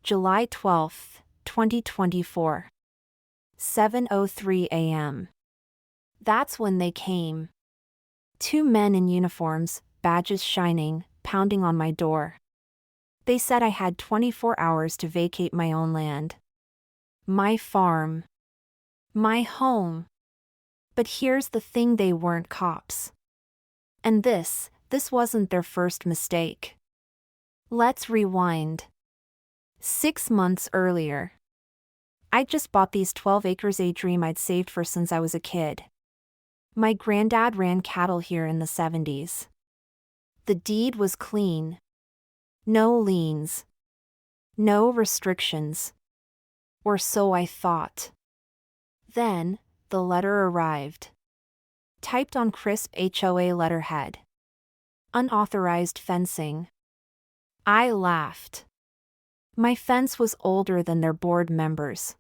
July 12, 2024. 7:03 a.m. That's when they came. Two men in uniforms, badges shining, pounding on my door. They said I had 24 hours to vacate my own land. My farm. My home. But here's the thing, they weren't cops. And this wasn't their first mistake. Let's rewind. 6 months earlier. I'd just bought these 12 acres, a dream I'd saved for since I was a kid. My granddad ran cattle here in the 70s. The deed was clean. No liens. No restrictions. Or so I thought. Then, the letter arrived. Typed on crisp HOA letterhead. Unauthorized fencing. I laughed. My fence was older than their board members.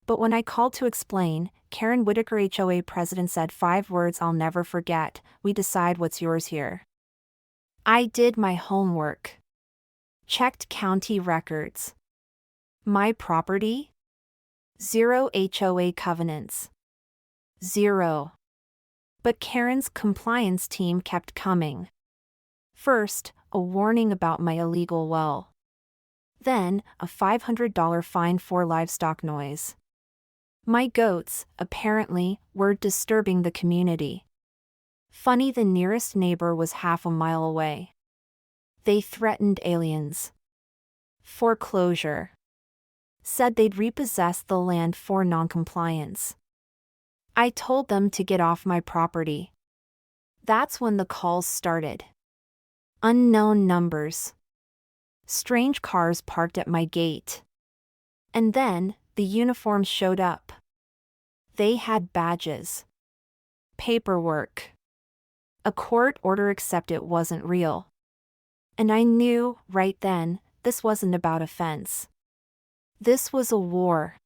But when I called to explain, Karen Whitaker, HOA president, said 5 words I'll never forget: "We decide what's yours here." I did my homework. Checked county records. My property? 0 HOA covenants. 0. But Karen's compliance team kept coming. First, a warning about my illegal well. Then, a $500 fine for livestock noise. My goats, apparently, were disturbing the community. Funny, the nearest neighbor was half a mile away. They threatened aliens. Foreclosure. Said they'd repossess the land for noncompliance. I told them to get off my property. That's when the calls started. Unknown numbers. Strange cars parked at my gate. And then, the uniforms showed up. They had badges. Paperwork. A court order, except it wasn't real. And I knew, right then, this wasn't about a fence. This was a war.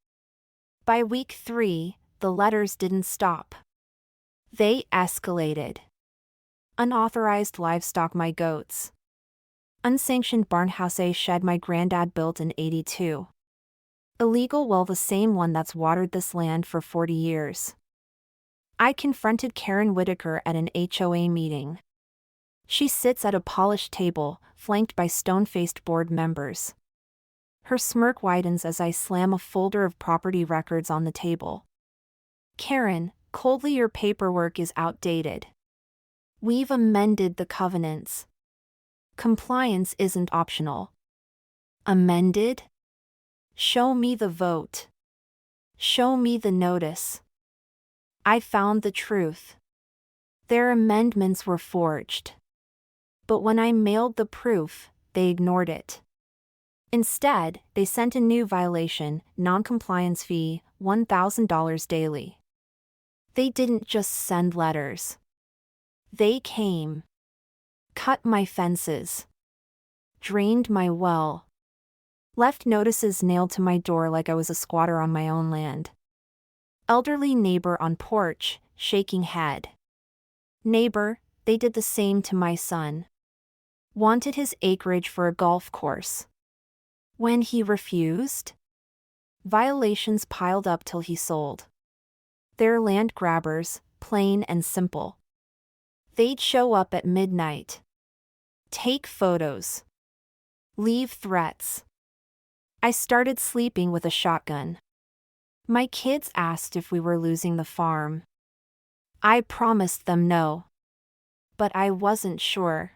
By week 3, the letters didn't stop. They escalated. Unauthorized livestock, my goats. Unsanctioned barnhouse, a shed my granddad built in '82. Illegal well, the same one that's watered this land for 40 years. I confronted Karen Whitaker at an HOA meeting. She sits at a polished table, flanked by stone-faced board members. Her smirk widens as I slam a folder of property records on the table. Karen, coldly, your paperwork is outdated. We've amended the covenants. Compliance isn't optional. Amended? Show me the vote. Show me the notice. I found the truth. Their amendments were forged. But when I mailed the proof, they ignored it. Instead, they sent a new violation, noncompliance fee, $1,000 daily. They didn't just send letters. They came. Cut my fences. Drained my well. Left notices nailed to my door like I was a squatter on my own land. Elderly neighbor on porch, shaking head. Neighbor, they did the same to my son. Wanted his acreage for a golf course. When he refused, violations piled up till he sold. They're land grabbers, plain and simple. They'd show up at midnight. Take photos. Leave threats. I started sleeping with a shotgun. My kids asked if we were losing the farm. I promised them no. But I wasn't sure.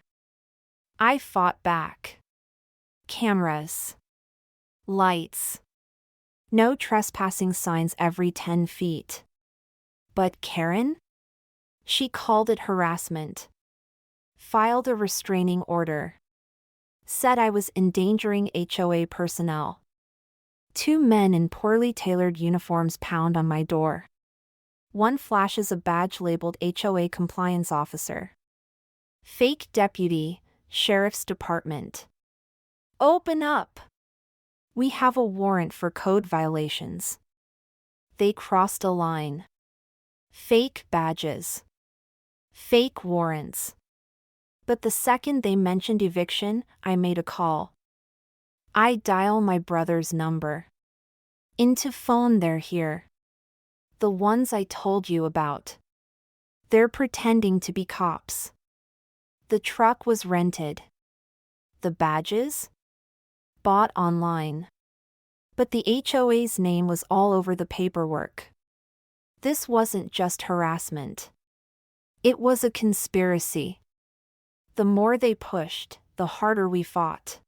I fought back. Cameras. Lights. No trespassing signs every 10 feet. But Karen? She called it harassment. Filed a restraining order. Said I was endangering HOA personnel. 2 men in poorly tailored uniforms pound on my door. One flashes a badge labeled HOA compliance officer. Fake deputy, sheriff's department. Open up! We have a warrant for code violations. They crossed a line. Fake badges. Fake warrants. But the second they mentioned eviction, I made a call. I dial my brother's number. Into phone, they're here. The ones I told you about. They're pretending to be cops. The truck was rented. The badges? Bought online. But the HOA's name was all over the paperwork. This wasn't just harassment. It was a conspiracy. The more they pushed, the harder we fought.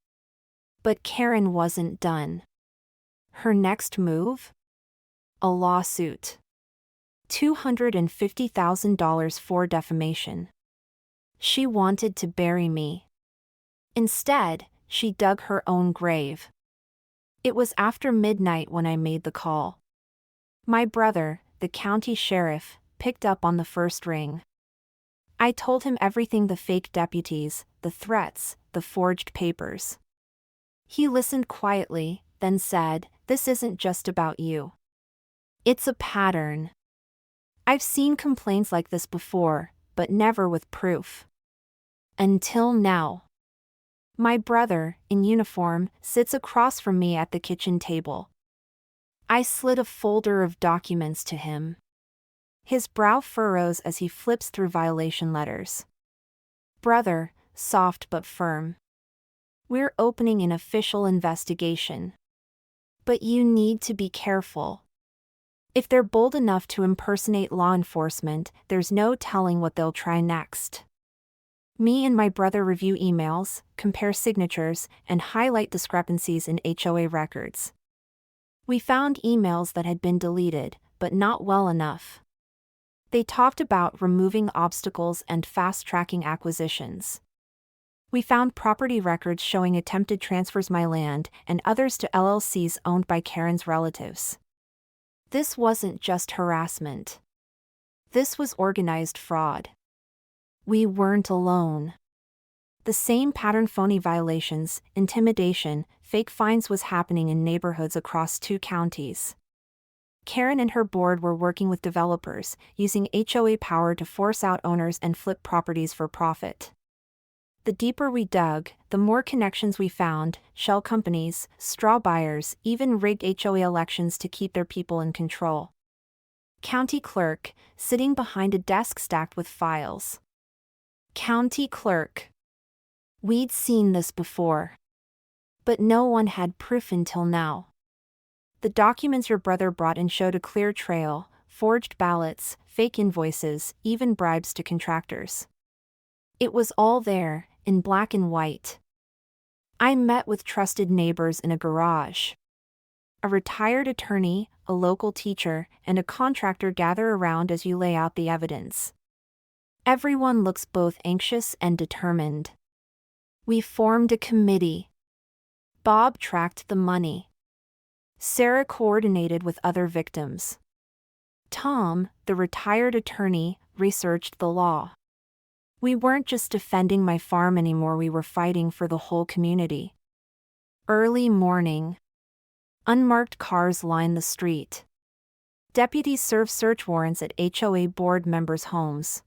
But Karen wasn't done. Her next move? A lawsuit. $250,000 for defamation. She wanted to bury me. Instead, she dug her own grave. It was after midnight when I made the call. My brother, the county sheriff, picked up on the first ring. I told him everything: the fake deputies, the threats, the forged papers. He listened quietly, then said, "This isn't just about you. It's a pattern. I've seen complaints like this before, but never with proof. Until now." My brother, in uniform, sits across from me at the kitchen table. I slid a folder of documents to him. His brow furrows as he flips through violation letters. "Brother," soft but firm. "We're opening an official investigation. But you need to be careful. If they're bold enough to impersonate law enforcement, there's no telling what they'll try next." Me and my brother review emails, compare signatures, and highlight discrepancies in HOA records. We found emails that had been deleted, but not well enough. They talked about removing obstacles and fast-tracking acquisitions. We found property records showing attempted transfers my land and others to LLCs owned by Karen's relatives. This wasn't just harassment. This was organized fraud. We weren't alone. The same pattern: phony violations, intimidation, fake fines was happening in neighborhoods across 2 counties. Karen and her board were working with developers, using HOA power to force out owners and flip properties for profit. The deeper we dug, the more connections we found: shell companies, straw buyers, even rigged HOA elections to keep their people in control. County clerk, sitting behind a desk stacked with files. County clerk. We'd seen this before. But no one had proof until now. The documents your brother brought in showed a clear trail: forged ballots, fake invoices, even bribes to contractors. It was all there, in black and white. I met with trusted neighbors in a garage. A retired attorney, a local teacher, and a contractor gather around as you lay out the evidence. Everyone looks both anxious and determined. We formed a committee. Bob tracked the money. Sarah coordinated with other victims. Tom, the retired attorney, researched the law. We weren't just defending my farm anymore, we were fighting for the whole community. Early morning. Unmarked cars line the street. Deputies serve search warrants at HOA board members' homes.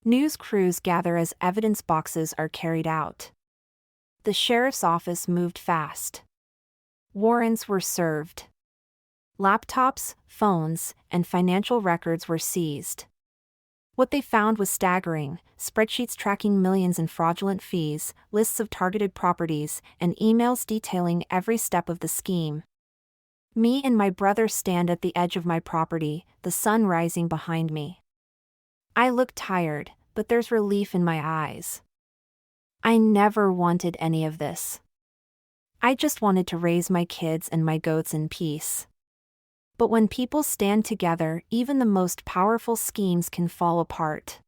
News crews gather as evidence boxes are carried out. The sheriff's office moved fast. Warrants were served. Laptops, phones, and financial records were seized. What they found was staggering: spreadsheets tracking millions in fraudulent fees, lists of targeted properties, and emails detailing every step of the scheme. Me and my brother stand at the edge of my property, the sun rising behind me. I look tired, but there's relief in my eyes. I never wanted any of this. I just wanted to raise my kids and my goats in peace. But when people stand together, even the most powerful schemes can fall apart.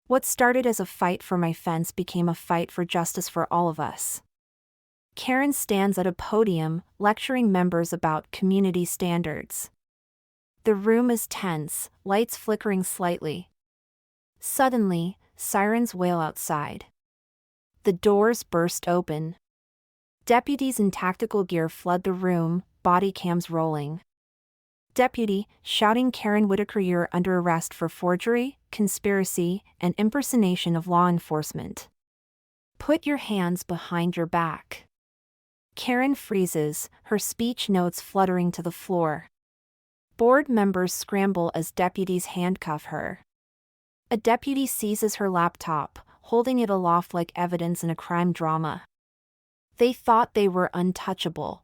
What started as a fight for my fence became a fight for justice for all of us. Karen stands at a podium, lecturing members about community standards. The room is tense, lights flickering slightly. Suddenly, sirens wail outside. The doors burst open. Deputies in tactical gear flood the room, body cams rolling. Deputy, shouting, "Karen Whitaker, you're under arrest for forgery, conspiracy, and impersonation of law enforcement. Put your hands behind your back." Karen freezes, her speech notes fluttering to the floor. Board members scramble as deputies handcuff her. A deputy seizes her laptop, holding it aloft like evidence in a crime drama. They thought they were untouchable.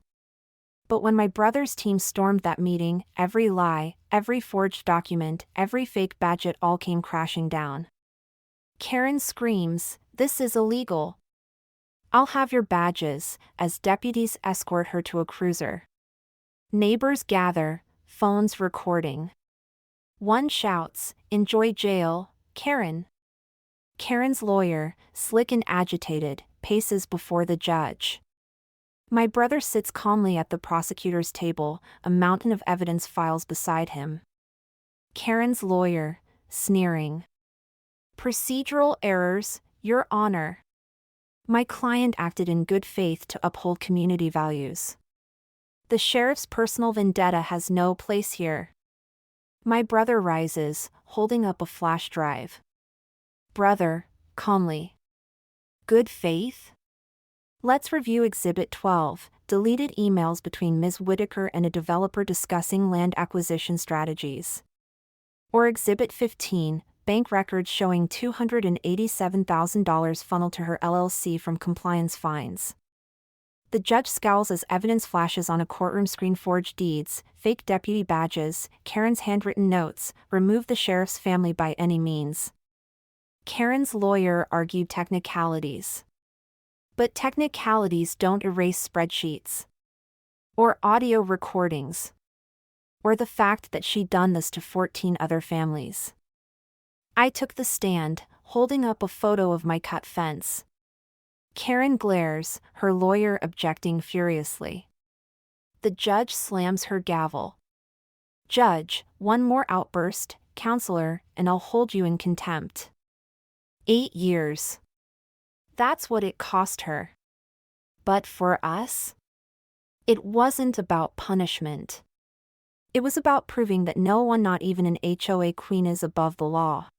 But when my brother's team stormed that meeting, every lie, every forged document, every fake badge, it all came crashing down. Karen screams, "This is illegal. I'll have your badges," as deputies escort her to a cruiser. Neighbors gather, phones recording. One shouts, "Enjoy jail, Karen." Karen's lawyer, slick and agitated, paces before the judge. My brother sits calmly at the prosecutor's table, a mountain of evidence files beside him. Karen's lawyer, sneering. "Procedural errors, Your Honor. My client acted in good faith to uphold community values. The sheriff's personal vendetta has no place here." My brother rises, holding up a flash drive. "Brother," calmly. "Good faith? Let's review Exhibit 12, deleted emails between Ms. Whitaker and a developer discussing land acquisition strategies. Or Exhibit 15, bank records showing $287,000 funneled to her LLC from compliance fines." The judge scowls as evidence flashes on a courtroom screen: forged deeds, fake deputy badges, Karen's handwritten notes, "Remove the sheriff's family by any means." Karen's lawyer argued technicalities. But technicalities don't erase spreadsheets. Or audio recordings. Or the fact that she'd done this to 14 other families. I took the stand, holding up a photo of my cut fence. Karen glares, her lawyer objecting furiously. The judge slams her gavel. "Judge, one more outburst, counselor, and I'll hold you in contempt." 8 years. That's what it cost her. But for us, it wasn't about punishment. It was about proving that no one, not even an HOA queen, is above the law.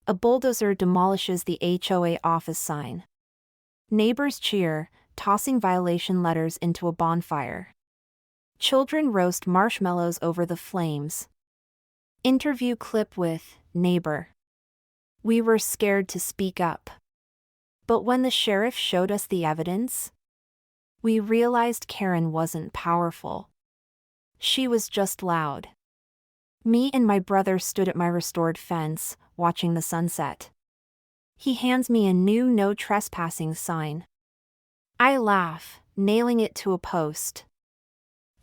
A bulldozer demolishes the HOA office sign. Neighbors cheer, tossing violation letters into a bonfire. Children roast marshmallows over the flames. Interview clip with neighbor. We were scared to speak up. But when the sheriff showed us the evidence, we realized Karen wasn't powerful. She was just loud. Me and my brother stood at my restored fence, watching the sunset. He hands me a new "No Trespassing" sign. I laugh, nailing it to a post.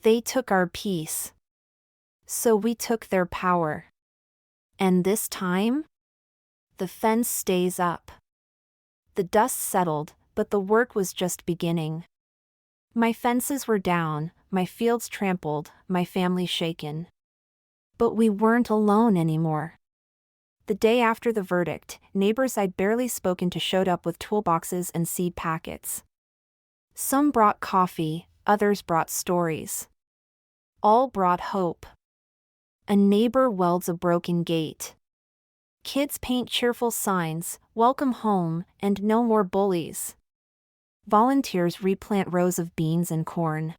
They took our peace. So we took their power. And this time, the fence stays up. The dust settled, but the work was just beginning. My fences were down, my fields trampled, my family shaken. But we weren't alone anymore. The day after the verdict, neighbors I'd barely spoken to showed up with toolboxes and seed packets. Some brought coffee, others brought stories. All brought hope. A neighbor welds a broken gate. Kids paint cheerful signs, "Welcome home," and "No more bullies." Volunteers replant rows of beans and corn.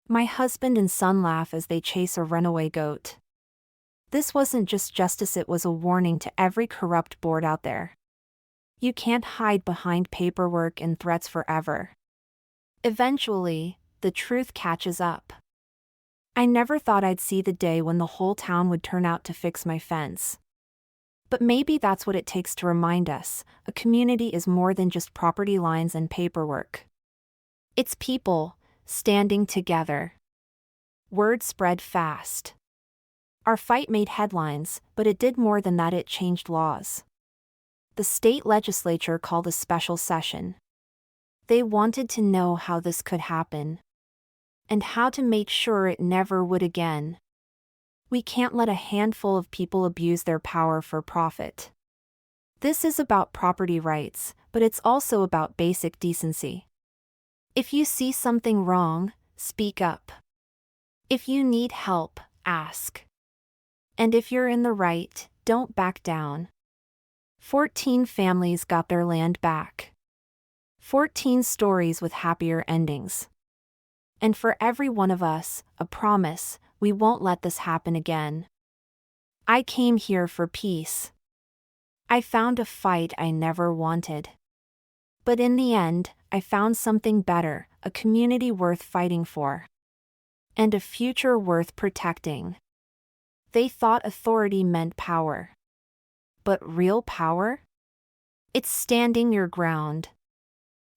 My husband and son laugh as they chase a runaway goat. This wasn't just justice, it was a warning to every corrupt board out there. You can't hide behind paperwork and threats forever. Eventually, the truth catches up. I never thought I'd see the day when the whole town would turn out to fix my fence. But maybe that's what it takes to remind us, a community is more than just property lines and paperwork. It's people, standing together. Word spread fast. Our fight made headlines, but it did more than that, it changed laws. The state legislature called a special session. They wanted to know how this could happen. And how to make sure it never would again. We can't let a handful of people abuse their power for profit. This is about property rights, but it's also about basic decency. If you see something wrong, speak up. If you need help, ask. And if you're in the right, don't back down. 14 families got their land back. 14 stories with happier endings. And for every one of us, a promise: we won't let this happen again. I came here for peace. I found a fight I never wanted. But in the end, I found something better, a community worth fighting for. And a future worth protecting. They thought authority meant power. But real power? It's standing your ground.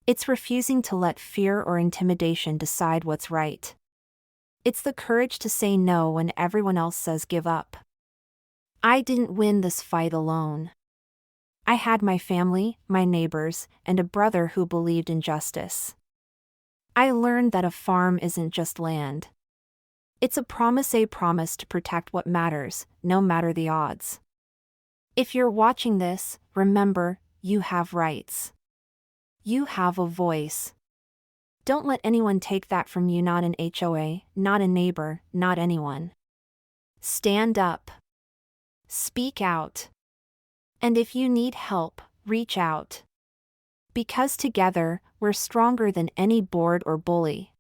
It's refusing to let fear or intimidation decide what's right. It's the courage to say no when everyone else says give up. I didn't win this fight alone. I had my family, my neighbors, and a brother who believed in justice. I learned that a farm isn't just land. It's a promise to protect what matters, no matter the odds. If you're watching this, remember, you have rights. You have a voice. Don't let anyone take that from you, not an HOA, not a neighbor, not anyone. Stand up. Speak out. And if you need help, reach out. Because together, we're stronger than any board or bully.